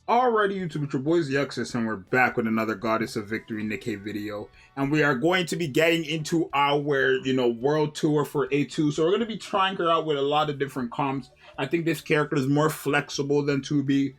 Alrighty, YouTube, it's your boy Zxous, and we're back with another Goddess of Victory Nikke video. And we are going to be getting into our, world tour for A2. So we're going to be trying her out with a lot of different comps. I think this character is more flexible than 2B.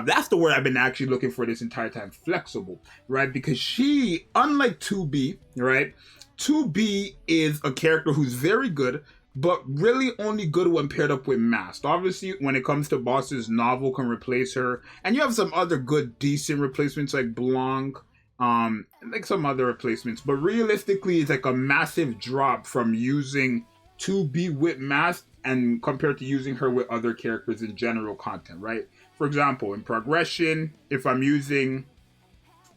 That's the word I've been actually looking for this entire time, flexible, right? Because she, unlike 2B, right? 2B is a character who's very good, but really only good when paired up with Mast. Obviously, when it comes to bosses, Novel can replace her, and you have some other good, decent replacements like Blanc, like some other replacements. But realistically, it's like a massive drop from using 2B with Mast and compared to using her with other characters in general content, right? For example, in progression, if I'm using,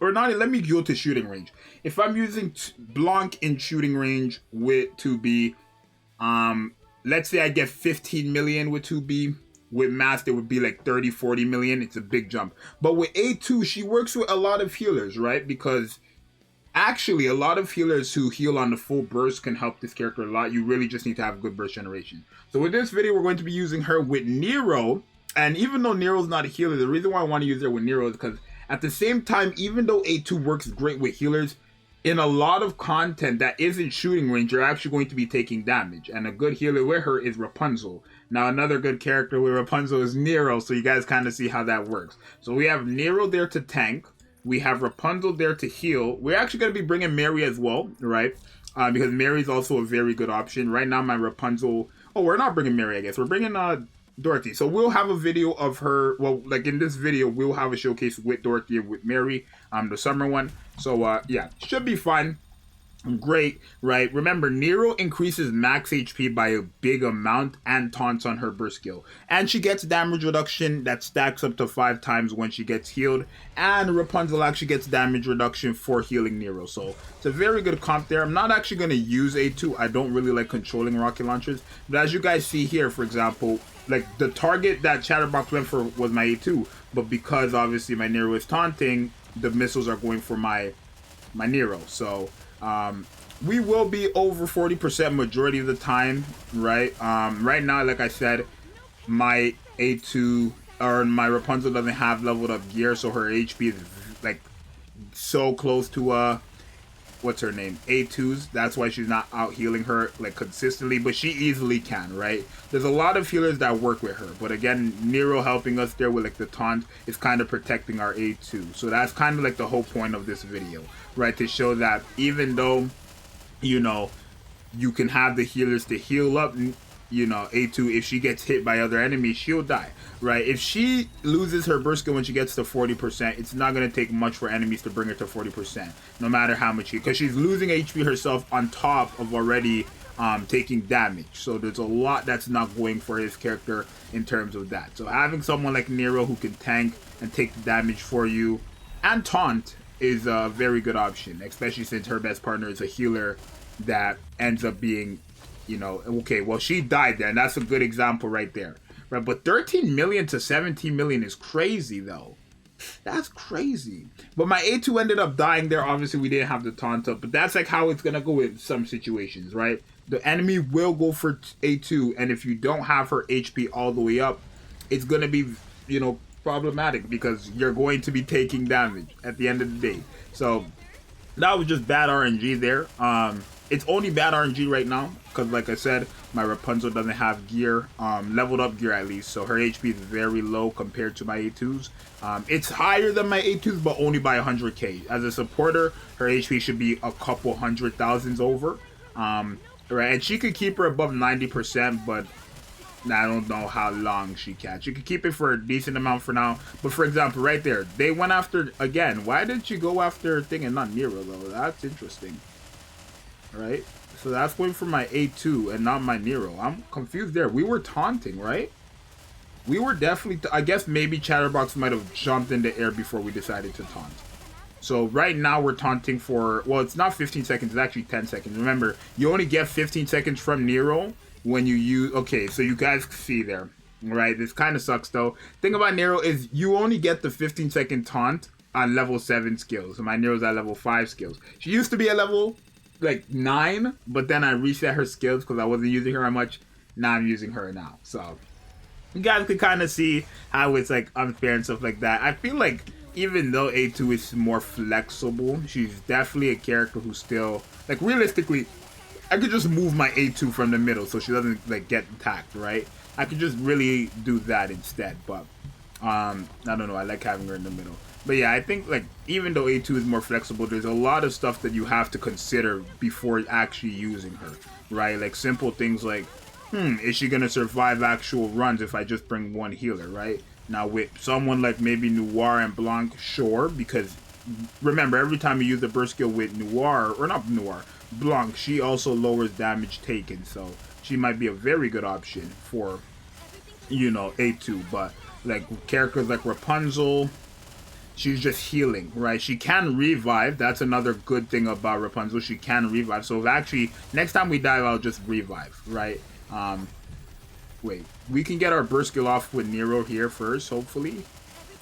or not, let me go to shooting range. If I'm using Blanc in shooting range with 2B, let's say I get 15 million with 2B. With Mast, it would be like 30, 40 million. It's a big jump. But with A2, she works with a lot of healers, right? Because actually, a lot of healers who heal on the full burst can help this character a lot. You really just need to have good burst generation. So with this video, we're going to be using her with Nero. And even though Nero's not a healer, the reason why I want to use her with Nero is because at the same time, even though A2 works great with healers, in a lot of content that isn't shooting range, you're actually going to be taking damage. And a good healer with her is Rapunzel. Now, another good character with Rapunzel is Nero, so you guys kind of see how that works. So we have Nero there to tank. We have Rapunzel there to heal. We're actually going to be bringing Mary as well, right? Because Mary's also a very good option. Right now, my Rapunzel... Oh, we're not bringing Mary, I guess. We're bringing Dorothy. So we'll have a video of her. Well, like in this video, we'll have a showcase with Dorothy and with Mary, the summer one. So yeah, should be fun. Great, right? Remember, Nero increases max HP by a big amount and taunts on her burst skill. And she gets damage reduction that stacks up to 5 times when she gets healed. And Rapunzel actually gets damage reduction for healing Nero. So it's a very good comp there. I'm not actually going to use A2. I don't really like controlling rocket launchers. But as you guys see here, for example, like the target that Chatterbox went for was my A2. But because obviously my Nero is taunting, the missiles are going for my Nero. So... we will be over 40% majority of the time, right? Right now, like I said, my A2 or my Rapunzel doesn't have leveled up gear, so her HP is like so close to what's her name, A2's. That's why she's not out healing her like consistently, but she easily can, right? There's a lot of healers that work with her, but again, Nero helping us there with like the taunt is kind of protecting our A2. So that's kind of like the whole point of this video, right? To show that even though, you know, you can have the healers to heal up, you know, A2, if she gets hit by other enemies, she'll die, right? If she loses her burst skill when she gets to 40%, it's not going to take much for enemies to bring her to 40%, no matter how much because she's losing HP herself on top of already taking damage. So there's a lot that's not going for his character in terms of that. So having someone like Nero who can tank and take the damage for you and taunt is a very good option, especially since her best partner is a healer that ends up being, you know, okay, well, she died there, and that's a good example right there, right? But 13 million to 17 million is crazy, though. That's crazy. But my A2 ended up dying there. Obviously, we didn't have the taunt up, but that's like how it's gonna go in some situations, right? The enemy will go for A2, and if you don't have her HP all the way up, it's gonna be, you know, problematic because you're going to be taking damage at the end of the day. So that was just bad RNG there. It's only bad RNG right now because, like I said, my Rapunzel doesn't have gear, leveled up gear at least, so her HP is very low compared to my A2's. It's higher than my A2's, but only by 100k. As a supporter, her HP should be a couple 100,000s over. Right, and she could keep her above 90%, but I don't know how long she can. She could keep it for a decent amount for now. But for example, right there, they went after, again, why did you go after thing and not Nero, though? That's interesting. Right? So that's going for my A2 and not my Nero. I'm confused there. We were taunting, right? We were definitely, I guess maybe Chatterbox might have jumped in the air before we decided to taunt. So right now we're taunting for, well, it's not 15 seconds, it's actually 10 seconds. Remember, you only get 15 seconds from Nero when you use, okay, so you guys see there, right? This kind of sucks though. Thing about Nero is you only get the 15-second taunt on level 7 skills. So my Nero's at level 5 skills. She used to be at level like 9, but then I reset her skills because I wasn't using her that much. Now I'm using her now. So you guys could kind of see how it's like unfair and stuff like that. I feel like even though A2 is more flexible, she's definitely a character who still, like, realistically, I could just move my A2 from the middle so she doesn't like get attacked, right? I could just really do that instead, but I don't know, I like having her in the middle. But yeah, I think like even though A2 is more flexible, there's a lot of stuff that you have to consider before actually using her, right? Like simple things like, is she gonna survive actual runs if I just bring one healer, right? Now with someone like maybe Noir and Blanc, sure, because remember every time you use the burst skill with Noir, or not Noir, Blanc, she also lowers damage taken, so she might be a very good option for, you know, A2. But like characters like Rapunzel, she's just healing, right? She can revive. That's another good thing about Rapunzel. She can revive. So if actually next time we dive, I'll just revive, right? Wait, we can get our burst skill off with Nero here first, hopefully.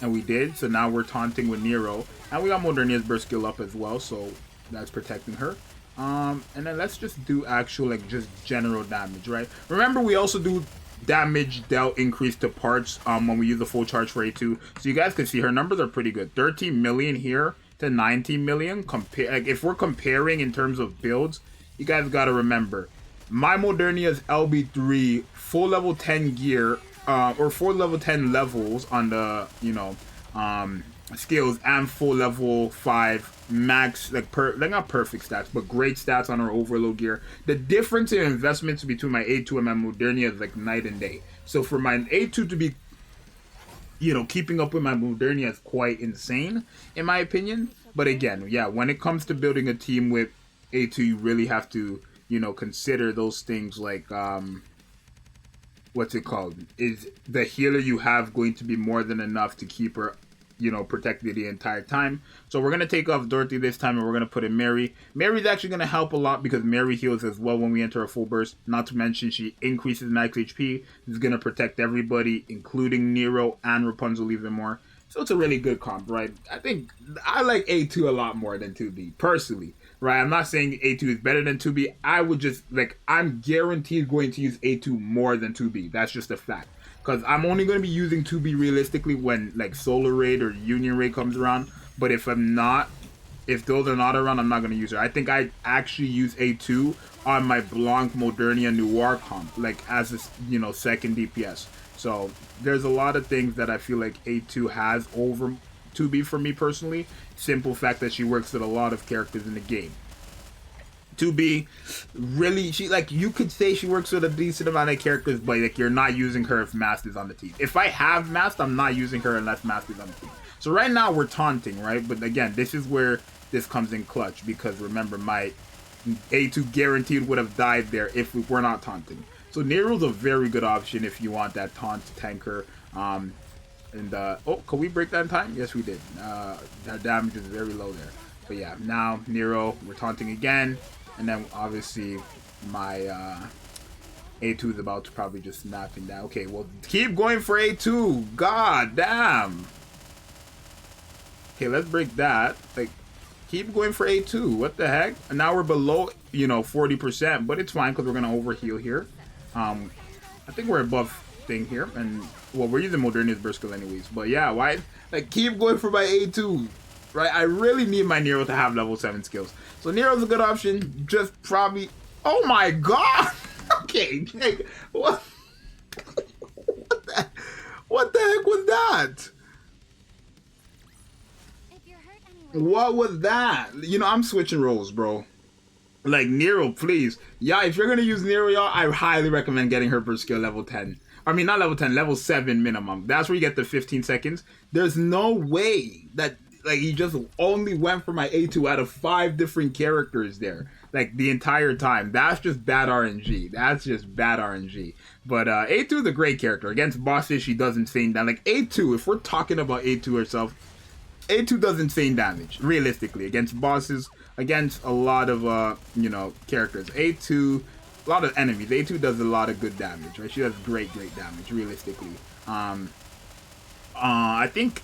And we did. So now we're taunting with Nero. And we got Modernia's burst skill up as well, so that's protecting her. And then let's just do actual, like, just general damage, right? Remember, we also do damage dealt increase to parts when we use the full charge for A2. So you guys can see her numbers are pretty good. 13 million here to 19 million. Like, if we're comparing in terms of builds, you guys got to remember, my Modernia's LB3 full level 10 gear, or full level 10 levels on the, you know, skills, and full level 5 max, like not perfect stats, but great stats on our overload gear. The difference in investments between my A2 and my Modernia is like night and day. So for my A2 to be, you know, keeping up with my Modernia is quite insane in my opinion. But again, yeah, when it comes to building a team with A2, you really have to, you know, consider those things like what's it called? Is the healer you have going to be more than enough to keep her, you know, protected the entire time? So we're going to take off Dorothy this time and we're going to put in Mary. Mary's actually going to help a lot because Mary heals as well when we enter a full burst. Not to mention she increases max HP. This is going to protect everybody, including Nero and Rapunzel even more. So it's a really good comp, right? I think I like A2 a lot more than 2B, personally, right? I'm not saying A2 is better than 2B. I would just, like, I'm guaranteed going to use A2 more than 2B. That's just a fact. Because I'm only going to be using 2B realistically when, like, Solar Raid or Union Raid comes around. But if those are not around, I'm not going to use her. I think I actually use A2 on my Blanc, Modernia, Noir comp, like, as a, you know, second DPS. So there's a lot of things that I feel like A2 has over 2B for me personally. Simple fact that she works with a lot of characters in the game. 2B, really, she, like, you could say she works with a decent amount of characters, but like you're not using her if Mast is on the team. If I have Mast, I'm not using her unless Mast is on the team. So right now we're taunting, right? But again, this is where this comes in clutch because remember, my A2 guaranteed would have died there if we were not taunting. So Nero's a very good option if you want that taunt tanker. Oh, can we break that in time? Yes, we did. That damage is very low there. But yeah, now Nero, we're taunting again. And then obviously my A2 is about to probably just snap him down. Okay, well, keep going for A2. God damn. Okay, let's break that. Like, keep going for A2. What the heck? And now we're below, you know, 40%, but it's fine because we're going to overheal here. I think we're above thing here. And, well, we're using Modernia's burst skill anyways. But yeah, why? Like, keep going for my A2. Right? I really need my Nero to have level 7 skills. So Nero's a good option. Just probably... Oh my god! Okay. What? What the heck was that? What was that? You know, I'm switching roles, bro. Like, Nero, please. Yeah, if you're going to use Nero, y'all, I highly recommend getting her burst skill level 10. I mean, not level 10, level 7 minimum. That's where you get the 15 seconds. There's no way that... Like, he just only went for my A2 out of 5 different characters there. Like, the entire time. That's just bad RNG. That's just bad RNG. But A2 is a great character. Against bosses, she does insane damage. Like, A2, if we're talking about A2 herself, A2 does insane damage, realistically. Against bosses, against a lot of, you know, characters. A2, a lot of enemies. A2 does a lot of good damage, right? She does great damage, realistically. I think...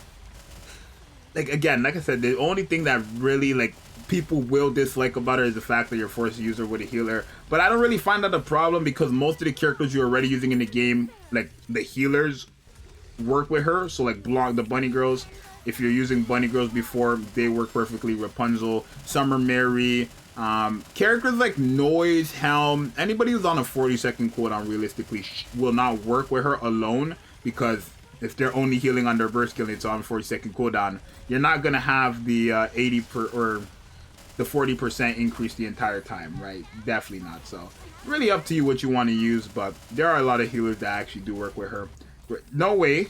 Like, again, like I said, the only thing that really, like, people will dislike about her is the fact that you're forced to use her with a healer. But I don't really find that a problem because most of the characters you're already using in the game, like the healers, work with her. So like the bunny girls, if you're using bunny girls before, they work perfectly. Rapunzel, Summer Mary, characters like Noise, Helm, anybody who's on a 40-second cooldown realistically will not work with her alone, because if they're only healing on their burst skill and it's on 40-second cooldown, you're not gonna have the 40% increase the entire time, right? Definitely not. So really up to you what you want to use, but there are a lot of healers that actually do work with her. No way.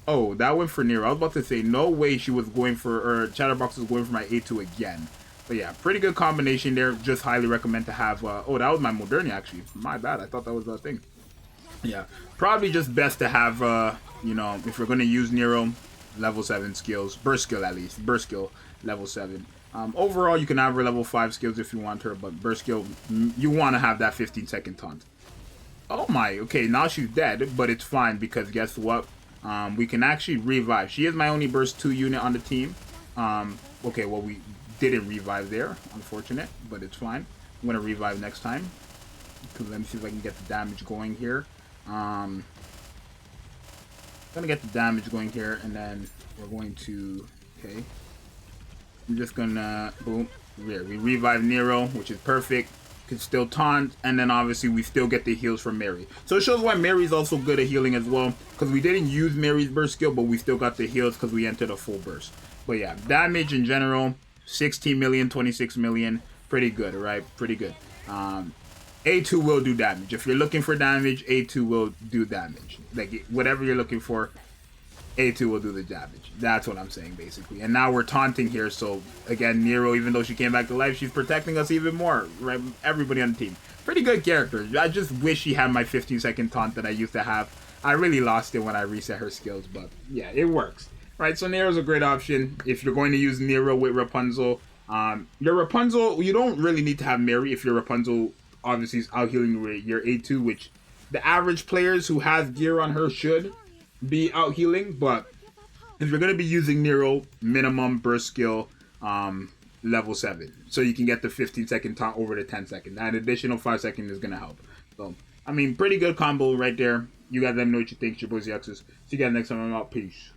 Oh, that went for Nero. I was about to say no way she was going for, or Chatterbox was going for my A2 again. But yeah, pretty good combination there. Just highly recommend to have. Oh, that was my Moderni actually. My bad. I thought that was the thing. Yeah, probably just best to have, you know, if you're going to use Nero, level 7 skills. Burst skill at least. Burst skill, level 7. Overall, you can have her level 5 skills if you want her, but burst skill, you want to have that 15-second taunt. Oh my, okay, now she's dead, but it's fine because guess what? We can actually revive. She is my only burst 2 unit on the team. Okay, well, we didn't revive there, unfortunate, but it's fine. I'm going to revive next time. Let me see if I can get the damage going here. I'm gonna get the damage going here, and then we're going to, okay, I'm just gonna, boom, yeah, we revive Nero, which is perfect. Can still taunt, and then obviously we still get the heals from Mary. So it shows why Mary's also good at healing as well, because we didn't use Mary's burst skill, but we still got the heals because we entered a full burst. But yeah, damage in general, 16 million, 26 million, pretty good, right? Pretty good. A2 will do damage. If you're looking for damage, A2 will do damage. Like, whatever you're looking for, A2 will do the damage. That's what I'm saying, basically. And now we're taunting here, so, again, Nero, even though she came back to life, she's protecting us even more, right? Everybody on the team. Pretty good character. I just wish she had my 15-second taunt that I used to have. I really lost it when I reset her skills, but, yeah, it works. Right, so Nero's a great option. If you're going to use Nero with Rapunzel, your Rapunzel, you don't really need to have Mary if your Rapunzel obviously is out healing your A2, which the average players who have gear on her should be out healing. But if you're going to be using Nero, minimum burst skill level 7, so you can get the 15-second taunt over the 10-second. That additional 5-second is going to help. So I mean, pretty good combo right there. You guys let me know what you think. It's your boy Zxous. See you guys next time. I'm out. Peace.